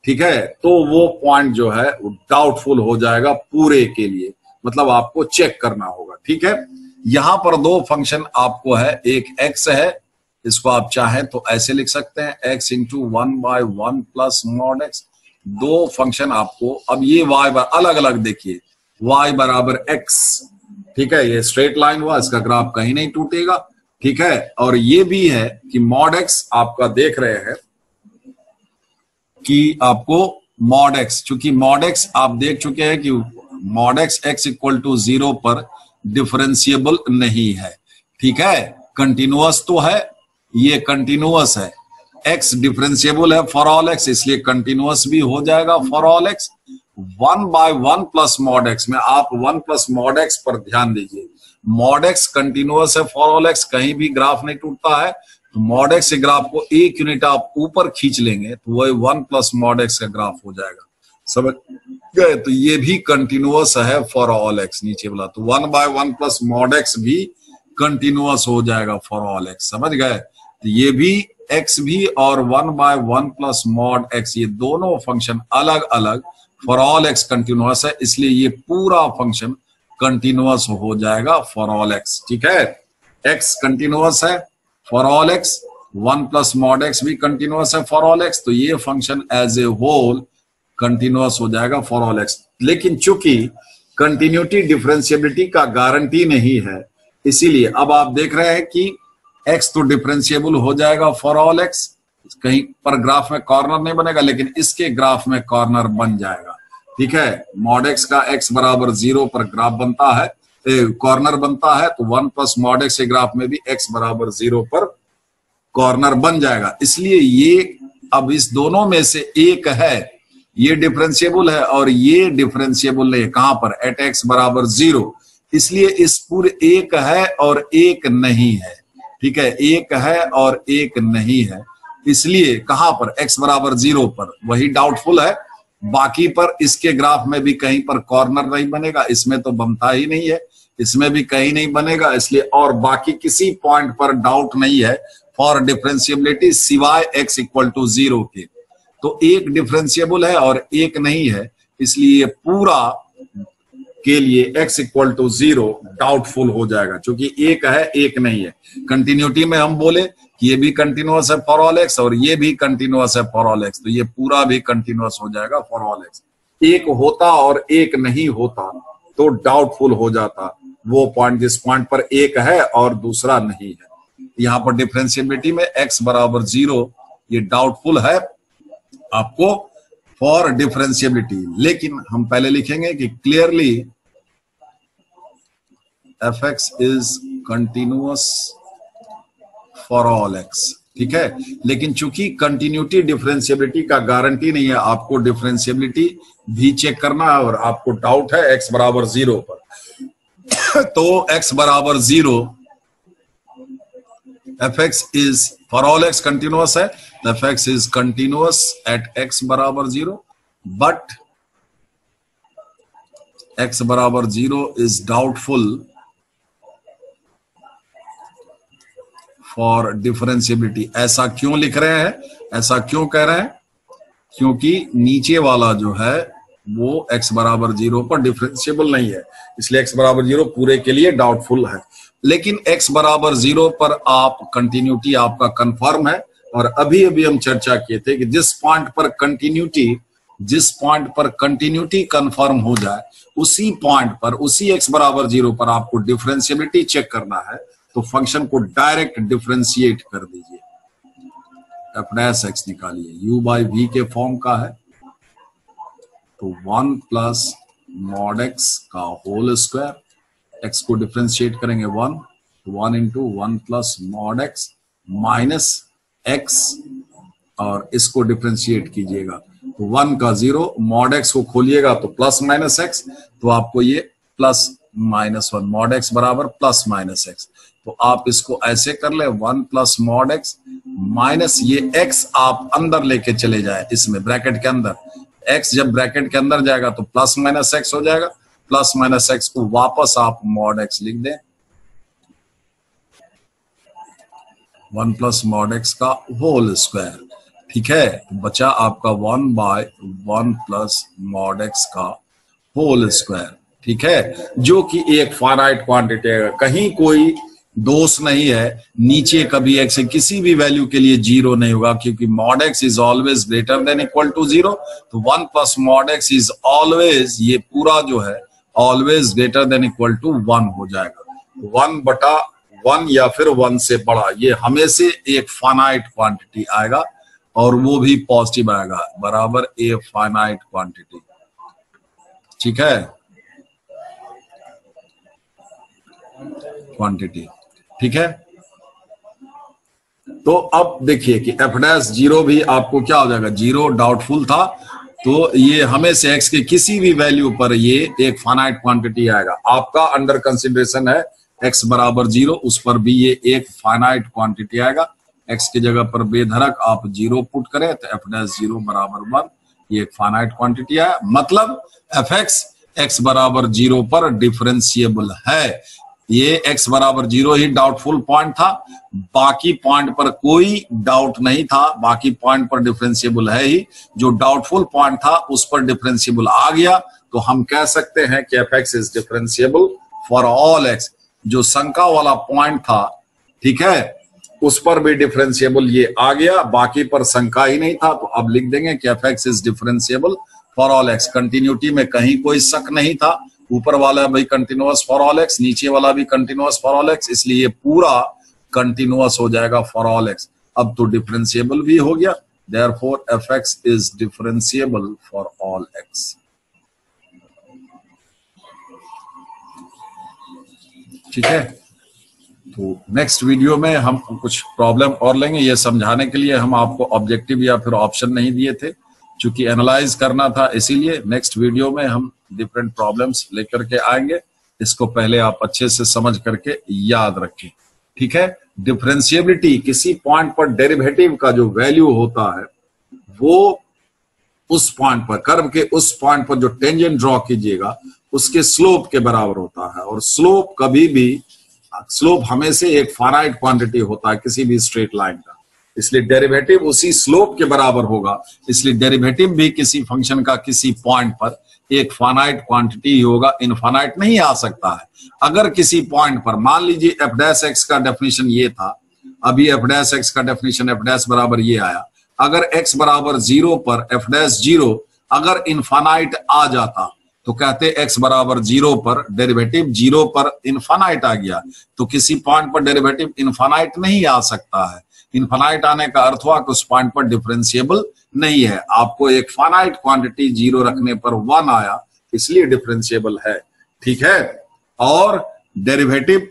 ठीक है, तो वो पॉइंट जो है वो डाउटफुल हो जाएगा पूरे के लिए, मतलब आपको चेक करना होगा। ठीक है, यहां पर दो फंक्शन आपको है, एक x है इसको आप चाहें तो ऐसे लिख सकते हैं, x into 1/1 plus mod x। दो फंक्शन आपको, अब ये y अलग अलग देखिए, y बराबर x, ठीक है, ये स्ट्रेट लाइन हुआ, इसका ग्राफ कहीं नहीं टूटेगा, ठीक है। और ये भी है कि मॉड x आपका देख रहे हैं कि आपको मॉड x, चूंकि मॉड x आप देख चुके हैं कि मॉड x इक्वल टू 0 पर डिफरेंशिएबल नहीं है, ठीक है। कंटिन्यूअस तो है, ये कंटिन्यूअस है, x डिफरेंशिएबल है फॉर ऑल x, इसलिए कंटिन्यूअस भी हो जाएगा for all x। 1/1 plus mod x में आप 1 प्लस मॉड x पर ध्यान दीजिए, मॉड x कंटिन्यूअस है फॉर ऑल x, कहीं भी ग्राफ नहीं टूटता है, तो मॉड x से ग्राफ को एक यूनिट आप ऊपर खींच लेंगे तो वही 1 प्लस मॉड x का ग्राफ हो जाएगा, समझ गए। तो ये भी कंटिन्यूअस है फॉर ऑल x, नीचे वाला तो 1/1 प्लस मॉड x भी कंटिन्यूअस हो जाएगा फॉर ऑल x, समझ गए। तो ये भी x भी और 1/1 प्लस मॉड x, ये दोनों फंक्शन अलग अलग फॉर ऑल x कंटिन्यूअस है, इसलिए ये पूरा फंक्शन कंटिन्यूअस हो जाएगा फॉर ऑल x, ठीक है। x कंटिन्यूअस है for all x, 1 plus mod x भी कंटिन्यूअस है फॉर ऑल x, तो ये function as a whole continuous हो जाएगा फॉर ऑल x। लेकिन चूंकि कंटिन्यूटी डिफरेंशिएबिलिटी का गारंटी नहीं है, इसीलिए अब आप देख रहे हैं कि x तो डिफरेंशिएबल हो जाएगा फॉर ऑल x, कहीं पर ग्राफ में कॉर्नर नहीं बनेगा, लेकिन इसके ग्राफ में कॉर्नर बन जाएगा, ठीक है। मॉड x का x बराबर 0 पर ग्राफ बनता है, कॉर्नर बनता है, तो 1 प्लस मॉड x के ग्राफ में भी x बराबर 0 पर कॉर्नर बन जाएगा। इसलिए ये अब इस दोनों में से एक है, ये डिफरेंशिएबल है और ये डिफरेंशिएबल नहीं है, कहां पर, एट x बराबर 0, इसलिए इस पूरे एक है और एक नहीं है, ठीक है, एक है और एक नहीं है, इसलिए कहां पर, x बराबर 0 पर वही डाउटफुल है, बाकी पर इसके ग्राफ में भी कहीं पर कॉर्नर नहीं बनेगा, इसमें तो बनता ही नहीं है, इसमें भी कहीं नहीं बनेगा, इसलिए और बाकी किसी पॉइंट पर डाउट नहीं है फॉर डिफरेंशिएबिलिटी सिवाय x इक्वल टू 0 के। तो एक डिफरेंशिएबल है और एक नहीं है, इसलिए पूरा के लिए x इक्वल टू 0 डाउटफुल हो जाएगा, क्योंकि एक है एक नहीं है। कंटिन्यूटी में हम बोले कि ये भी कंटिन्यूअस है फॉर ऑल x और ये भी कंटिन्यूअस है फॉर ऑल x, तो ये पूरा भी कंटिन्यूअस हो जाएगा फॉर ऑल x। एक होता और एक नहीं होता तो डाउटफुल हो जाता, वो पॉइंट जिस पॉइंट पर एक है और दूसरा नहीं है। यहाँ पर डिफरेंशिएबिलिटी में x बराबर 0 ये डाउटफुल है आपको फॉर डिफरेंशिएबिलिटी, लेकिन हम पहले लिखेंगे कि clearly fx is continuous for all x, ठीक है। लेकिन चूंकि कंटिन्यूटी डिफरेंशिएबिलिटी का गारंटी नहीं है, आपको डिफरेंशिएबिलिटी भी चेक करना है और आपको डाउट है x बराबर 0 पर तो x बराबर 0, fx is for all x continuous है, fx is continuous eight x बराबर 0, बट x बराबर 0 इज डाउटफुल फॉर डिफरेंशिएबिलिटी। ऐसा क्यों लिख रहे हैं, ऐसा क्यों कह रहे हैं, क्योंकि नीचे वाला जो है वो x बराबर 0 पर डिफरेंशिएबल नहीं है, इसलिए x बराबर 0 पूरे के लिए डाउटफुल है। लेकिन x बराबर 0 पर आप कंटिन्यूटी आपका कंफर्म है, और अभी अभी हम चर्चा किए थे कि जिस पॉइंट पर कंटिन्यूटी कंफर्म हो जाए, उसी पॉइंट पर, उसी x बराबर 0 पर आपको डिफरेंशिएबिलिटी चेक करना है, तो फंक्शन को डायरेक्ट डिफरेंशिएट कर दीजिए, f डैश x निकालिए, u बाई v के फॉर्म का है, तो 1 प्लस मॉड x का होल स्क्वायर, x को डिफरेंशिएट करेंगे 1 into 1 plus mod x minus x, और इसको डिफरेंशिएट कीजिएगा तो 1 का 0, मॉड x को खोलिएगा तो प्लस माइनस x, तो आपको ये प्लस माइनस 1, मॉड x बराबर प्लस माइनस x, तो आप इसको ऐसे कर ले 1 प्लस मॉड x माइनस ये x आप अंदर लेके चले जाए, इसमें ब्रैकेट के अंदर, x जब ब्रैकेट के अंदर जाएगा तो प्लस माइनस x हो जाएगा, प्लस माइनस x को वापस आप मॉड x लिख दें, 1 प्लस मॉड x का होल स्क्वायर, ठीक है, तो बचा आपका 1 बाय 1 प्लस मॉड x का होल स्क्वायर, ठीक है, जो कि एक फाइनाइट क्वांटिटी है, कहीं कोई दोष नहीं है, नीचे कभी एक्स किसी भी वैल्यू के लिए जीरो नहीं होगा, क्योंकि mod x is always greater than equal to zero. तो 1 plus mod x is always, ये पूरा जो है always greater than equal to 1 हो जाएगा। 1/1 या फिर 1 से बड़ा, ये हमेशा एक फाइनाइट क्वांटिटी आएगा और वो भी पॉजिटिव आएगा, बराबर ए फाइनाइट क्वांटिटी। ठीक है, क्वांटिटी। ठीक है, तो अब देखिए कि एफ डैश जीरो भी आपको क्या हो जाएगा, जीरो डाउटफुल था, तो ये हमेशा एक्स के किसी भी वैल्यू पर ये एक फाइनाइट क्वांटिटी आएगा। आपका अंडर कंसिडरेशन है एक्स बराबर जीरो, उस पर भी ये एक फाइनाइट क्वांटिटी आएगा। एक्स की जगह पर बेधड़क आप जीरो पुट करें तो एफ डैश जीरो बराबर 1, ये एक फाइनाइट क्वांटिटी आया। मतलब एफ एक्स एक्स बराबर जीरो पर डिफरेंशिएबल है। ये एक्स बराबर जीरो ही डाउटफुल पॉइंट था, बाकी पॉइंट पर कोई डाउट नहीं था, बाकी पॉइंट पर डिफरेंशिएबल है ही। जो डाउटफुल पॉइंट था उस पर डिफरेंशिएबल आ गया, तो हम कह सकते हैं कि F X is differentiable for all x. जो शंका वाला पॉइंट था, ठीक है, उस पर भी डिफरेंशिएबल ये आ गया, बाकी पर शंका ही नहीं था, तो अब लिख देंगे कि F X is differentiable for all x. Continuity में कहीं कोई शक नहीं था, ऊपर वाला भी कंटिन्यूअस फॉर ऑल एक्स, नीचे वाला भी कंटिन्यूअस फॉर ऑल एक्स, इसलिए पूरा कंटिन्यूअस हो जाएगा फॉर ऑल एक्स। अब तो डिफरेंशिएबल भी हो गया, therefore F X is differentiable for all x. ठीक है, तो नेक्स्ट वीडियो में हम कुछ प्रॉब्लम और लेंगे। ये समझाने के लिए हम आपको ऑब्जेक्टिव या फिर ऑप्शन नहीं दिए थे, क्योंकि एनालाइज करना था, इसीलिए नेक्स्ट वीडियो में हम डिफरेंट प्रॉब्लम्स लेकर के आएंगे। इसको पहले आप अच्छे से समझ करके याद रखें। ठीक है, डिफरेंशिएबिलिटी किसी पॉइंट पर डेरिवेटिव का जो वैल्यू होता है वो उस पॉइंट पर, कर्व के उस पॉइंट पर जो टेंजेंट ड्रॉ कीजिएगा उसके स्लोप के बराबर होता है। और स्लोप कभी भी, स्लोप हमेशा एक फाइनाइट क्वांटिटी होता है किसी भी स्ट्रेट लाइन का, इसलिए डेरिवेटिव उसी स्लोप के बराबर होगा। इसलिए डेरिवेटिव भी किसी फंक्शन का किसी पॉइंट पर एक फाइनाइट क्वांटिटी ही होगा, इनफाइनाइट नहीं आ सकता है। अगर किसी पॉइंट पर मान लीजिए एफ डैश एक्स का डेफिनेशन ये था, अभी एफ डैश एक्स का डेफिनेशन एफ डैश बराबर ये आया, अगर एक्स बराबर जीरो पर एफ डैश जीरो अगर इनफाइनाइट आ जाता तो कहते एक्स बराबर जीरो पर डेरिवेटिव जीरो पर इनफाइनाइट आ गया, तो किसी पॉइंट पर डेरिवेटिव इनफाइनाइट नहीं आ सकता है। इनफाइनाइट आने का अर्थ हुआ कि उस पॉइंट पर डिफरेंशिएबल नहीं है। आपको एक फाइनाइट क्वांटिटी जीरो रखने पर 1 आया, इसलिए डिफरेंशिएबल है। ठीक है, और डेरिवेटिव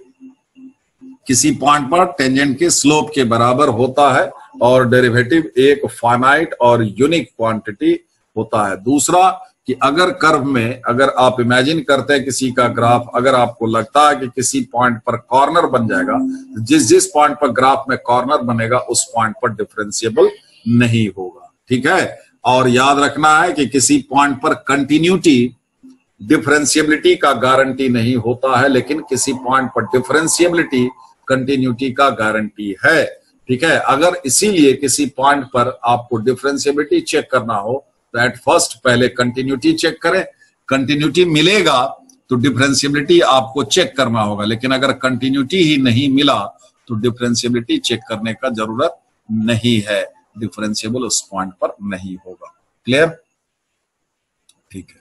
किसी पॉइंट पर टेंजेंट के स्लोप के बराबर होता है, और डेरिवेटिव एक फाइनाइट और यूनिक क्वांटिटी होता है। दूसरा कि अगर कर्व में, अगर आप इमेजिन करते हैं किसी का ग्राफ, अगर आपको लगता है कि किसी पॉइंट पर कॉर्नर बन जाएगा, जिस जिस पॉइंट पर ग्राफ में कॉर्नर बनेगा उस पॉइंट पर डिफरेंशिएबल नहीं होगा। ठीक है, और याद रखना है कि किसी पॉइंट पर कंटिन्यूटी डिफरेंशिएबिलिटी का गारंटी नहीं होता है, लेकिन किसी पॉइंट पर डिफरेंशिएबिलिटी कंटिन्यूटी का गारंटी है। ठीक है, अगर इसीलिए किसी पॉइंट पर आपको डिफरेंशिएबिलिटी चेक करना हो तो एट फर्स्ट पहले कंटिन्यूटी चेक करें। कंटिन्यूटी मिलेगा तो डिफरेंशिएबिलिटी आपको चेक करना होगा, लेकिन अगर कंटिन्यूटी ही नहीं मिला तो डिफरेंशिएबिलिटी चेक करने का जरूरत नहीं है, डिफरेंशिएबल उस पॉइंट पर नहीं होगा। क्लियर? ठीक है।